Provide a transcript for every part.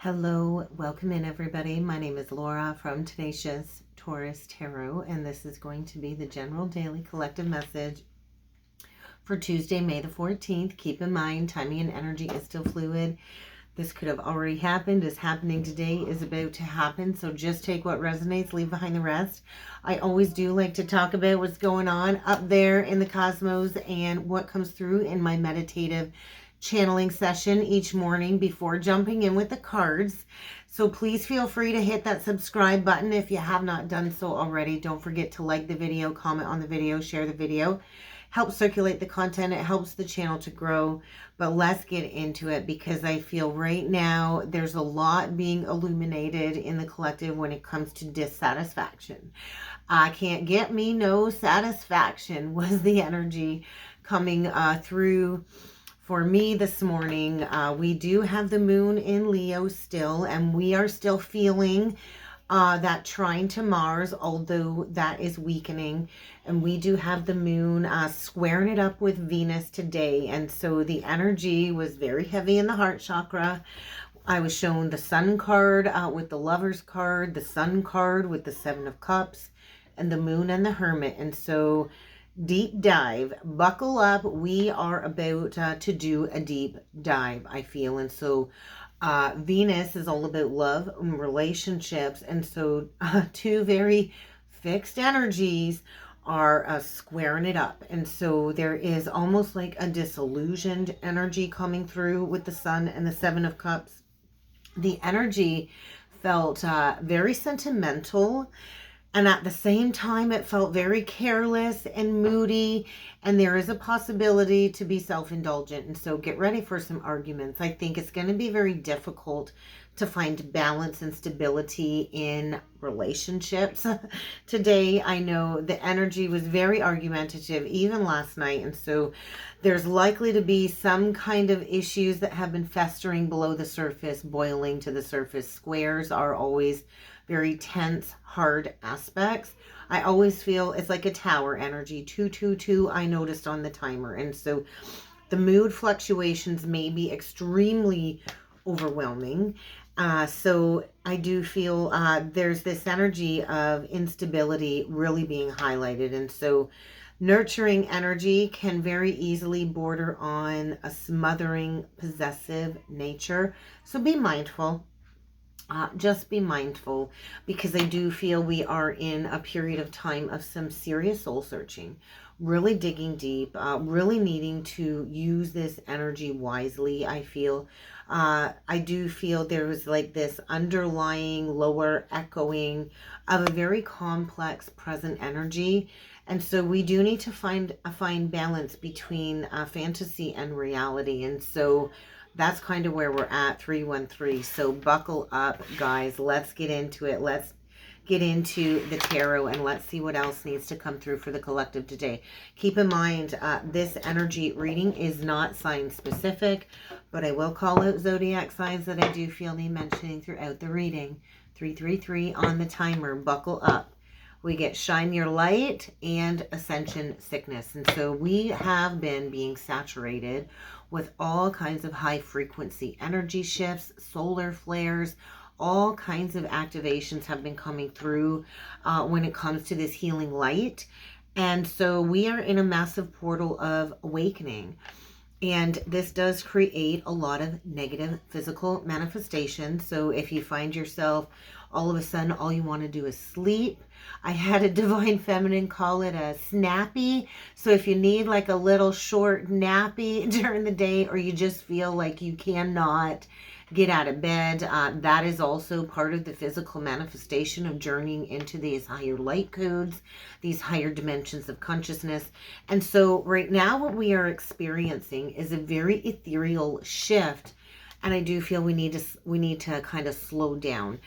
Hello, welcome in everybody. My name is Laura from Tenacious Taurus Tarot, and this is going to be the general daily collective message for Tuesday, May the 14th. Keep in mind, timing and energy is still fluid. This could have already happened, is happening today, is about to happen. So just take what resonates, leave behind the rest. I always do like to talk about what's going on up there in the cosmos and what comes through in my meditative channeling session each morning before jumping in with the cards. So please feel free to hit that subscribe button if you have not done so already. Don't forget to like the video, comment on the video, share the video. Help circulate the content. It helps the channel to grow. But let's get into it, because I feel right now there's a lot being illuminated in the collective when it comes to dissatisfaction. I can't get me no satisfaction was the energy coming through for me this morning. We do have the moon in Leo still, and we are still feeling that trine to Mars, although that is weakening. And we do have the moon squaring it up with Venus today. And so the energy was very heavy in the heart chakra. I was shown the Sun card with the Lovers card, the Sun card with the Seven of Cups, and the Moon and the Hermit. And so deep dive, buckle up. We are about to do a deep dive, I feel. And so Venus is all about love and relationships. And so two very fixed energies are squaring it up. And so there is almost like a disillusioned energy coming through with the Sun and the Seven of Cups. The energy felt very sentimental. And at the same time, it felt very careless and moody. And there is a possibility to be self-indulgent. And so get ready for some arguments. I think it's going to be very difficult to find balance and stability in relationships. Today, I know the energy was very argumentative, even last night. And so there's likely to be some kind of issues that have been festering below the surface, boiling to the surface. Squares are always very tense, hard aspects. I always feel it's like a tower energy. 222 I noticed on the timer. And so the mood fluctuations may be extremely overwhelming. So I do feel there's this energy of instability really being highlighted. And so nurturing energy can very easily border on a smothering, possessive nature. So be mindful. Just be mindful, because I do feel we are in a period of time of some serious soul searching, really digging deep, really needing to use this energy wisely. I feel, I do feel there was like this underlying lower echoing of a very complex present energy. And so we do need to find a fine balance between fantasy and reality. And so that's kind of where we're at, 313. So buckle up, guys. Let's get into it. Let's get into the tarot, and let's see what else needs to come through for the collective today. Keep in mind, this energy reading is not sign specific, but I will call out zodiac signs that I do feel need mentioning throughout the reading. 333 on the timer. Buckle up. We get shine your light and ascension sickness. And so we have been being saturated with all kinds of high frequency energy shifts, solar flares, all kinds of activations have been coming through when it comes to this healing light. And so we are in a massive portal of awakening. And this does create a lot of negative physical manifestations. So if you find yourself all of a sudden all you want to do is sleep, I had a divine feminine call it a snappy. So if you need like a little short nappy during the day, or you just feel like you cannot get out of bed, that is also part of the physical manifestation of journeying into these higher light codes, these higher dimensions of consciousness. And so right now what we are experiencing is a very ethereal shift. And I do feel we need to kind of slow down.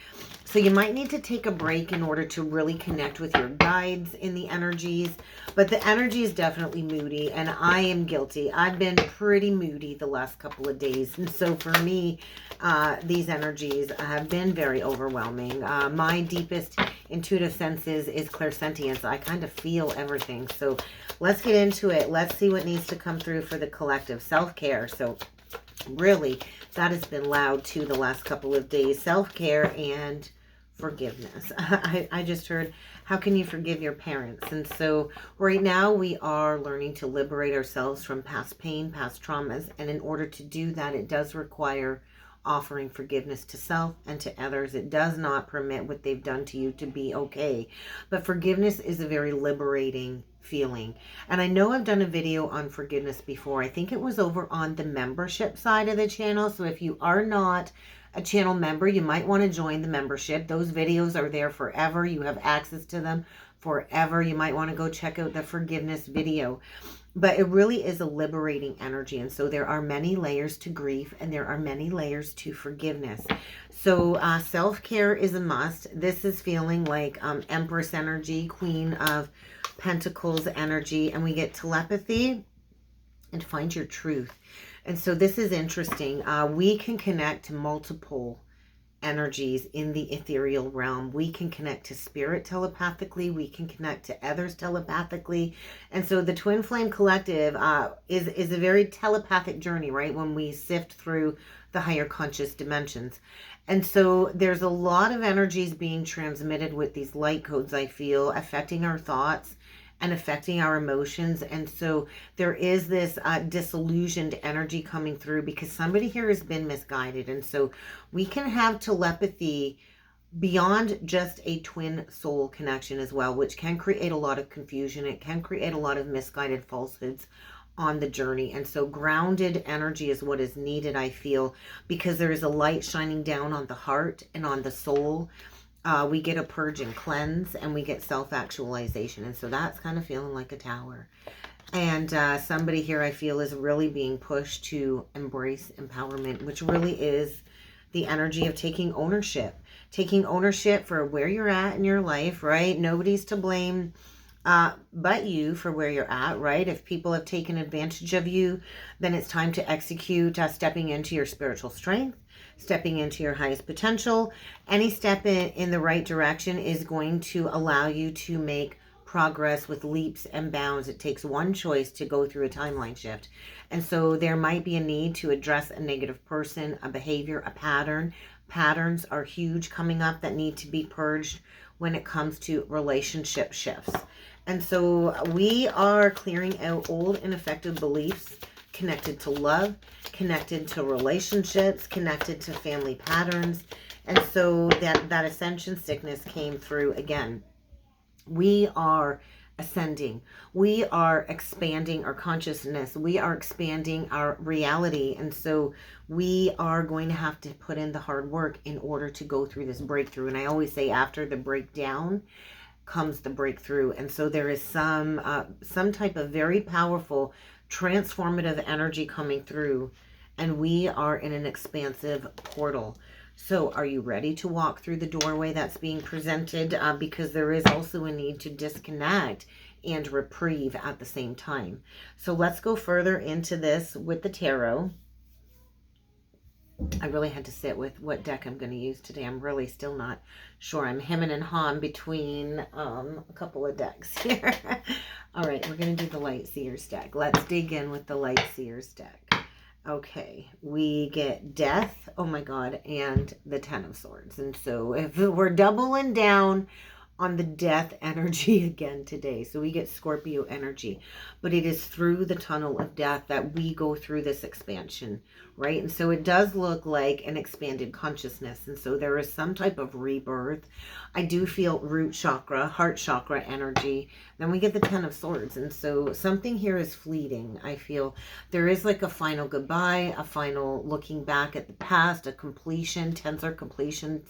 So you might need to take a break in order to really connect with your guides in the energies. But the energy is definitely moody, and I am guilty. I've been pretty moody the last couple of days. And so for me, these energies have been very overwhelming. My deepest intuitive senses is clairsentience. I kind of feel everything. So let's get into it. Let's see what needs to come through for the collective. Self-care. So Really, that has been loud too the last couple of days. Self-care and forgiveness. I just heard, how can you forgive your parents? And so right now we are learning to liberate ourselves from past pain, past traumas. And in order to do that, it does require offering forgiveness to self and to others. It does not permit what they've done to you to be okay. But forgiveness is a very liberating feeling. And I know I've done a video on forgiveness before. I think it was over on the membership side of the channel. So if you are not a channel member, you might want to join the membership. Those videos are there forever. You have access to them forever. You might want to go check out the forgiveness video. But it really is a liberating energy. And so there are many layers to grief and there are many layers to forgiveness. So self-care is a must. This is feeling like Empress energy, Queen of Pentacles energy. And we get telepathy and find your truth. And so this is interesting. We can connect to multiple energies in the ethereal realm. We can connect to spirit telepathically. We can connect to others telepathically. And so the Twin Flame Collective is a very telepathic journey, right? When we sift through the higher conscious dimensions. And so there's a lot of energies being transmitted with these light codes, I feel, affecting our thoughts and affecting our emotions. And so there is this disillusioned energy coming through because somebody here has been misguided. And so we can have telepathy beyond just a twin soul connection as well, which can create a lot of confusion. It can create a lot of misguided falsehoods on the journey. And so grounded energy is what is needed, I feel, because there is a light shining down on the heart and on the soul. We get a purge and cleanse, and we get self-actualization. And so that's kind of feeling like a tower. And somebody here, I feel, is really being pushed to embrace empowerment, which really is the energy of taking ownership. Taking ownership for where you're at in your life, right? Nobody's to blame but you for where you're at, right? If people have taken advantage of you, then it's time to execute stepping into your spiritual strength, stepping into your highest potential. Any step in the right direction is going to allow you to make progress with leaps and bounds. It takes one choice to go through a timeline shift. And so there might be a need to address a negative person, a behavior, a pattern. Patterns are huge coming up that need to be purged when it comes to relationship shifts. And so we are clearing out old ineffective beliefs connected to love, connected to relationships, connected to family patterns. And so that ascension sickness came through again. We are ascending. We are expanding our consciousness. We are expanding our reality. And so we are going to have to put in the hard work in order to go through this breakthrough. And I always say after the breakdown comes the breakthrough. And so there is some type of very powerful transformative energy coming through, and we are in an expansive portal. So are you ready to walk through the doorway that's being presented? Because there is also a need to disconnect and reprieve at the same time. So let's go further into this with the tarot. I really had to sit with what deck I'm going to use today. I'm really still not sure. I'm hemming and hawing between a couple of decks here. All right, we're going to do the Light Seers deck. Let's dig in with the Light Seers deck. Okay, we get Death, oh my God, and the Ten of Swords. And so if we're doubling down on the death energy again today. So we get Scorpio energy, but it is through the tunnel of death that we go through this expansion, right? And so it does look like an expanded consciousness. And so there is some type of rebirth. I do feel root chakra, heart chakra energy. Then we get the Ten of Swords. And so something here is fleeting. I feel there is like a final goodbye, a final looking back at the past, a completion. Tens are completions.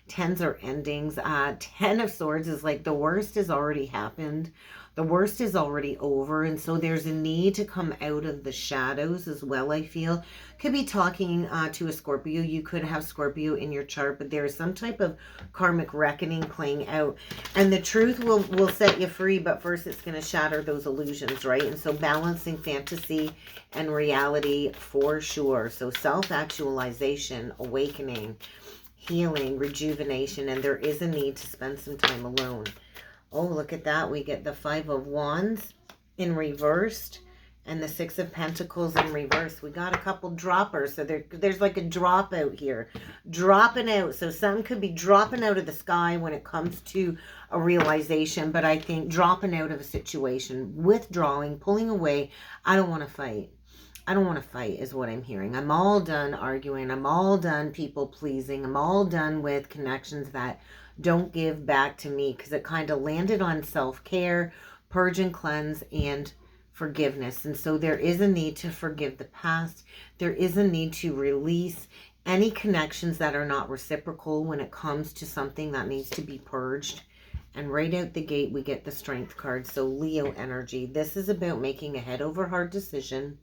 Tens are endings. Ten of Swords is like the worst has already happened. The worst is already over. And so there's a need to come out of the shadows as well, I feel. Could be talking to a Scorpio. You could have Scorpio in your chart, but there's some type of karmic reckoning playing out. And the truth will set you free, but first it's going to shatter those illusions, right? And so balancing fantasy and reality for sure. So self-actualization, awakening, healing, rejuvenation, and there is a need to spend some time alone. Oh, look at that. We get the Five of Wands in reversed, and the Six of Pentacles in reverse. We got a couple droppers. So there's like a dropout here. Dropping out. So some could be dropping out of the sky when it comes to a realization. But I think dropping out of a situation, withdrawing, pulling away. I don't want to fight. I don't want to fight is what I'm hearing. I'm all done arguing. I'm all done people pleasing. I'm all done with connections that don't give back to me, because it kind of landed on self-care, purge and cleanse, and forgiveness. And so there is a need to forgive the past. There is a need to release any connections that are not reciprocal when it comes to something that needs to be purged. And right out the gate, we get the Strength card. So Leo energy. This is about making a head over heart decision.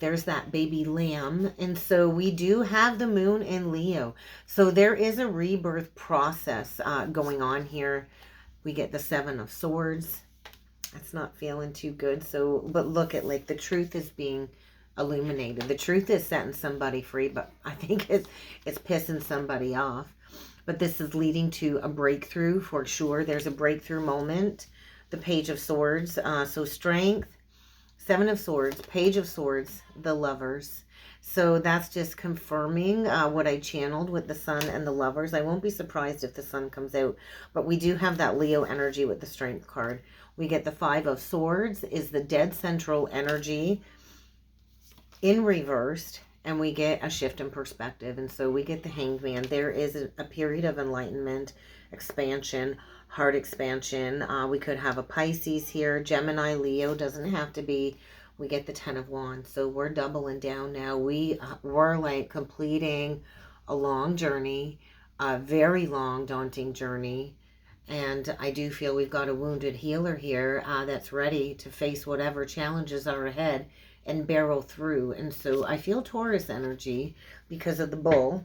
There's that baby lamb. And so we do have the moon in Leo. So there is a rebirth process going on here. We get the Seven of Swords. That's not feeling too good. So, but look at, like, the truth is being illuminated. The truth is setting somebody free, but I think it's pissing somebody off. But this is leading to a breakthrough for sure. There's a breakthrough moment. The Page of Swords. So Strength, Seven of Swords, Page of Swords, the Lovers. So that's just confirming what I channeled with the Sun and the Lovers. I won't be surprised if the Sun comes out. But we do have that Leo energy with the Strength card. We get the Five of Swords is the dead central energy in reversed. And we get a shift in perspective. And so we get the Hanged Man. There is a period of enlightenment, expansion, heart expansion. We could have a Pisces here. Gemini, Leo, doesn't have to be. We get the Ten of Wands. So we're doubling down now. We're like completing a long journey, a very long, daunting journey. And I do feel we've got a wounded healer here that's ready to face whatever challenges are ahead and barrel through. And so I feel Taurus energy because of the bull.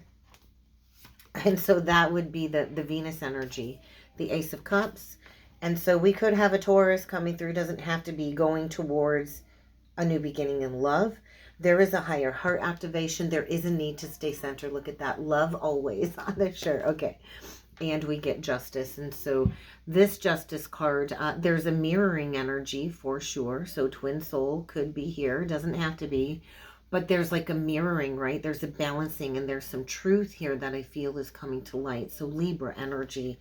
And so that would be the Venus energy, the Ace of Cups. And so we could have a Taurus coming through. Doesn't have to be going towards a new beginning in love. There is a higher heart activation. There is a need to stay centered. Look at that. Love always on the shirt. Okay. And we get Justice. And so this Justice card, there's a mirroring energy for sure. So Twin Soul could be here. Doesn't have to be. But there's like a mirroring, right? There's a balancing, and there's some truth here that I feel is coming to light. So Libra energy.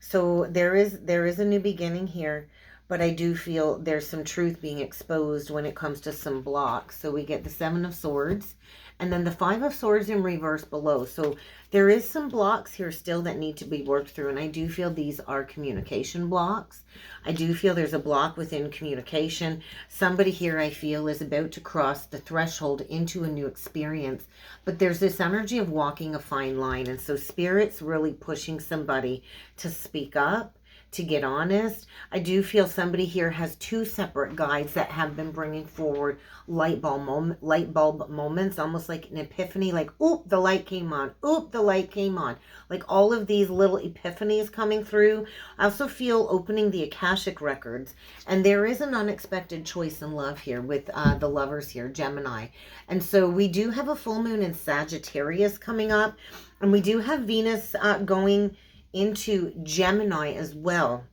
So there is a new beginning here. But I do feel there's some truth being exposed when it comes to some blocks. So we get the Seven of Swords. And then the Five of Swords in reverse below. So there is some blocks here still that need to be worked through. And I do feel these are communication blocks. I do feel there's a block within communication. Somebody here I feel is about to cross the threshold into a new experience. But there's this energy of walking a fine line. And so Spirit's really pushing somebody to speak up, to get honest. I do feel somebody here has two separate guides that have been bringing forward light bulb moments, almost like an epiphany, like, oop, the light came on, oop, the light came on. Like all of these little epiphanies coming through. I also feel opening the Akashic records. And there is an unexpected choice in love here with the Lovers here, Gemini. And so we do have a full moon in Sagittarius coming up. And we do have Venus going into Gemini as well.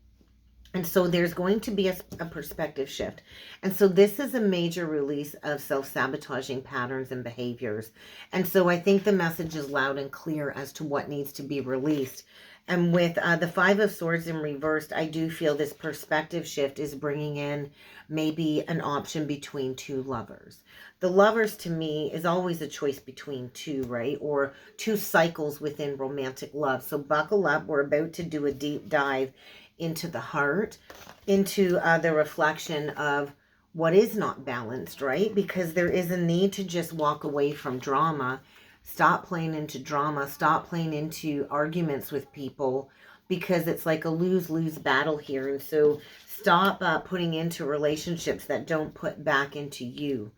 And so there's going to be a perspective shift. And so this is a major release of self-sabotaging patterns and behaviors. And so I think the message is loud and clear as to what needs to be released. And with the Five of Swords in reversed, I do feel this perspective shift is bringing in maybe an option between two lovers. The Lovers to me is always a choice between two, right? Or two cycles within romantic love. So buckle up. We're about to do a deep dive into the heart, into the reflection of what is not balanced, right? Because there is a need to just walk away from drama. Stop playing into drama. Stop playing into arguments with people, because it's like a lose-lose battle here. And so stop putting into relationships that don't put back into you.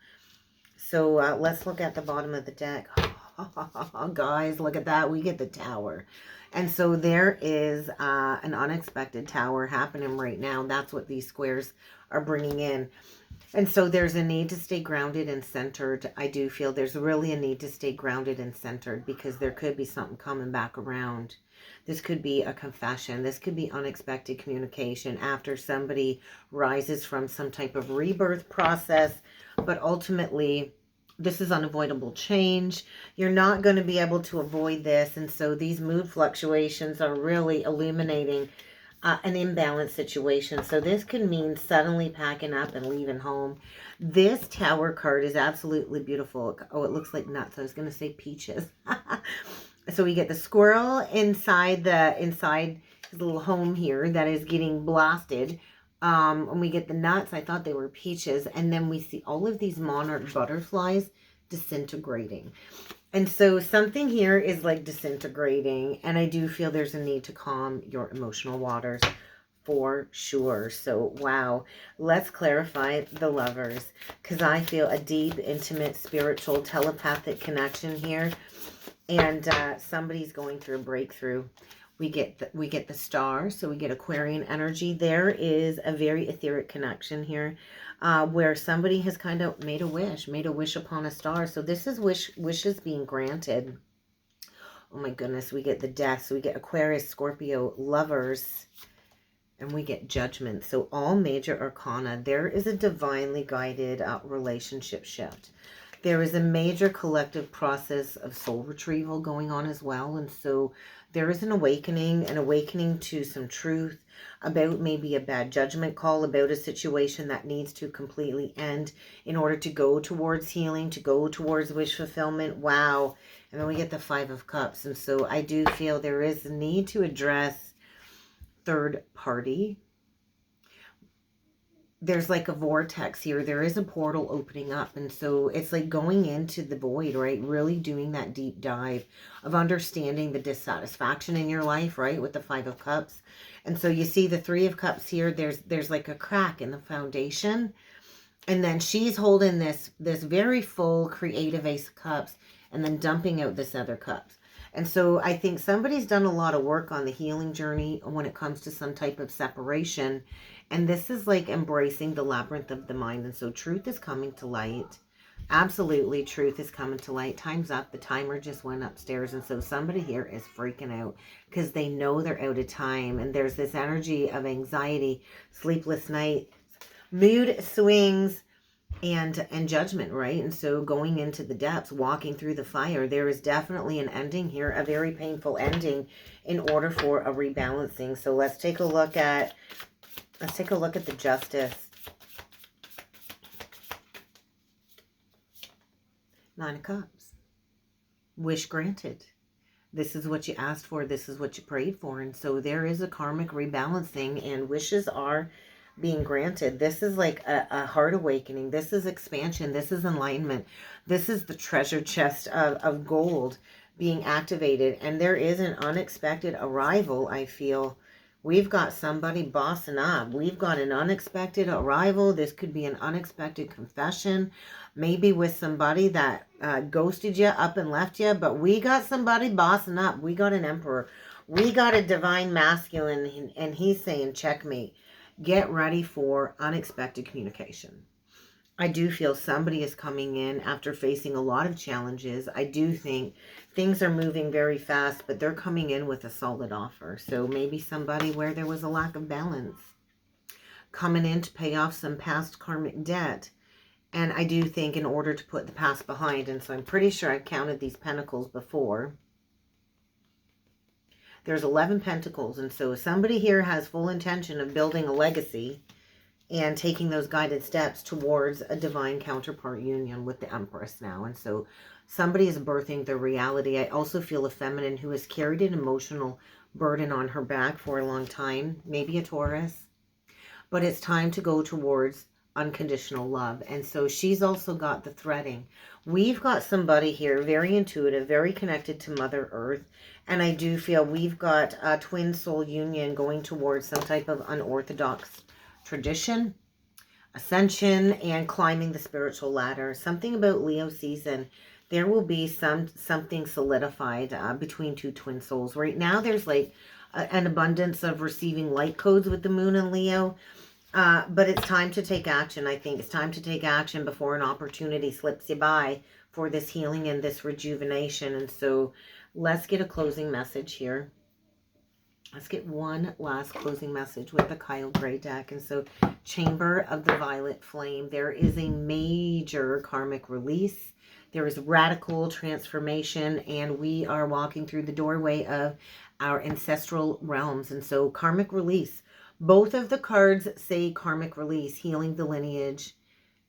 So let's look at the bottom of the deck. Guys, look at that. We get the Tower. And so there is an unexpected Tower happening right now. That's what these squares are bringing in. And so there's a need to stay grounded and centered. I do feel there's really a need to stay grounded and centered because there could be something coming back around. This could be a confession. This could be unexpected communication after somebody rises from some type of rebirth process. But ultimately, this is unavoidable change. You're not going to be able to avoid this. And so these mood fluctuations are really illuminating an imbalanced situation. So this could mean suddenly packing up and leaving home. This Tower card is absolutely beautiful. Oh, it looks like nuts. I was going to say peaches. So we get the squirrel inside his little home here that is getting blasted. And we get the nuts. I thought they were peaches. And then we see all of these monarch butterflies disintegrating. And so something here is like disintegrating. And I do feel there's a need to calm your emotional waters for sure. So, wow. Let's clarify the Lovers. Because I feel a deep, intimate, spiritual, telepathic connection here. And somebody's going through a breakthrough. We get the Star. So we get Aquarian energy. There is a very etheric connection here. Where somebody has kind of made a wish upon a star. So this is wishes being granted. Oh my goodness, we get the Death. So we get Aquarius, Scorpio, Lovers, and we get Judgment. So all major arcana. There is a divinely guided relationship shift. There is a major collective process of soul retrieval going on as well. And so there is an awakening to some truth about maybe a bad judgment call, about a situation that needs to completely end in order to go towards healing, to go towards wish fulfillment. Wow. And then we get the Five of Cups. And so I do feel there is a need to address third party. There's like a vortex here. There is a portal opening up. And so it's like going into the void, right? Really doing that deep dive of understanding the dissatisfaction in your life, right? With the Five of Cups. And so you see the Three of Cups here. There's like a crack in the foundation. And then she's holding this very full creative Ace of Cups and then dumping out this other cups. And so I think somebody's done a lot of work on the healing journey when it comes to some type of separation. And this is like embracing the labyrinth of the mind. And so truth is coming to light. Absolutely, truth is coming to light. Time's up. The timer just went upstairs. And so somebody here is freaking out because they know they're out of time. And there's this energy of anxiety, sleepless night, mood swings, and judgment, right? And so going into the depths, walking through the fire, there is definitely an ending here, a very painful ending in order for a rebalancing. So let's take a look at the Justice. Nine of Cups. Wish granted. This is what you asked for. This is what you prayed for. And so there is a karmic rebalancing and wishes are being granted. This is like a heart awakening. This is expansion. This is enlightenment. This is the treasure chest of gold being activated. And there is an unexpected arrival, I feel. We've got somebody bossing up. We've got an unexpected arrival. This could be an unexpected confession. Maybe with somebody that ghosted you, up and left you. But we got somebody bossing up. We got an emperor. We got a divine masculine. And he's saying, checkmate. Get ready for unexpected communication. I do feel somebody is coming in after facing a lot of challenges. I do think things are moving very fast, but they're coming in with a solid offer. So maybe somebody where there was a lack of balance coming in to pay off some past karmic debt. And I do think in order to put the past behind, and so I'm pretty sure I've counted these pentacles before. There's 11 pentacles, and so somebody here has full intention of building a legacy and taking those guided steps towards a divine counterpart union with the Empress now. And so somebody is birthing their reality. I also feel a feminine who has carried an emotional burden on her back for a long time, maybe a Taurus. But it's time to go towards unconditional love. And so she's also got the threading. We've got somebody here very intuitive, very connected to Mother Earth. And I do feel we've got a twin soul union going towards some type of unorthodox tradition, ascension, and climbing the spiritual ladder. Something about Leo season. there will be something solidified between two twin souls. Right now, there's like an abundance of receiving light codes with the moon and Leo. But it's time to take action. I think it's time to take action before an opportunity slips you by for this healing and this rejuvenation. And so let's get a closing message here. Let's get one last closing message with the Kyle Gray deck. And so, Chamber of the Violet Flame. There is a major karmic release. There is radical transformation. And we are walking through the doorway of our ancestral realms. And so, karmic release. Both of the cards say karmic release, healing the lineage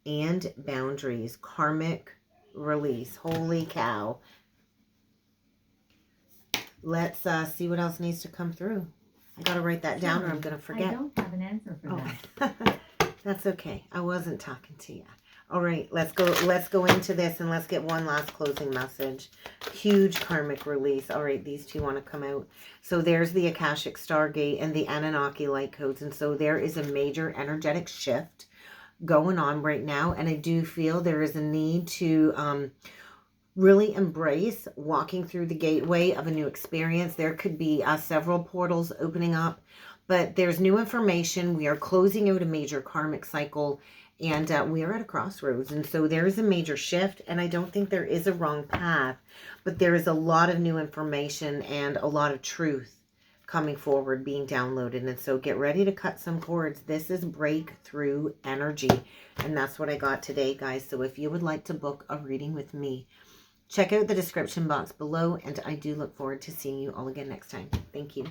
and boundaries. Karmic release. Holy cow. Let's see what else needs to come through. I got to write that down or I'm going to forget. I don't have an answer for that. That's okay. I wasn't talking to you. All right, let's go into this and let's get one last closing message. Huge karmic release. All right, these two want to come out. So there's the Akashic Stargate and the Anunnaki light codes. And so there is a major energetic shift going on right now. And I do feel there is a need to really embrace walking through the gateway of a new experience. There could be several portals opening up, but there's new information. We are closing out a major karmic cycle, and we are at a crossroads. And so there is a major shift, and I don't think there is a wrong path, but there is a lot of new information and a lot of truth coming forward, being downloaded. And so get ready to cut some cords. This is breakthrough energy, and that's what I got today, guys. So if you would like to book a reading with me, check out the description box below, and I do look forward to seeing you all again next time. Thank you.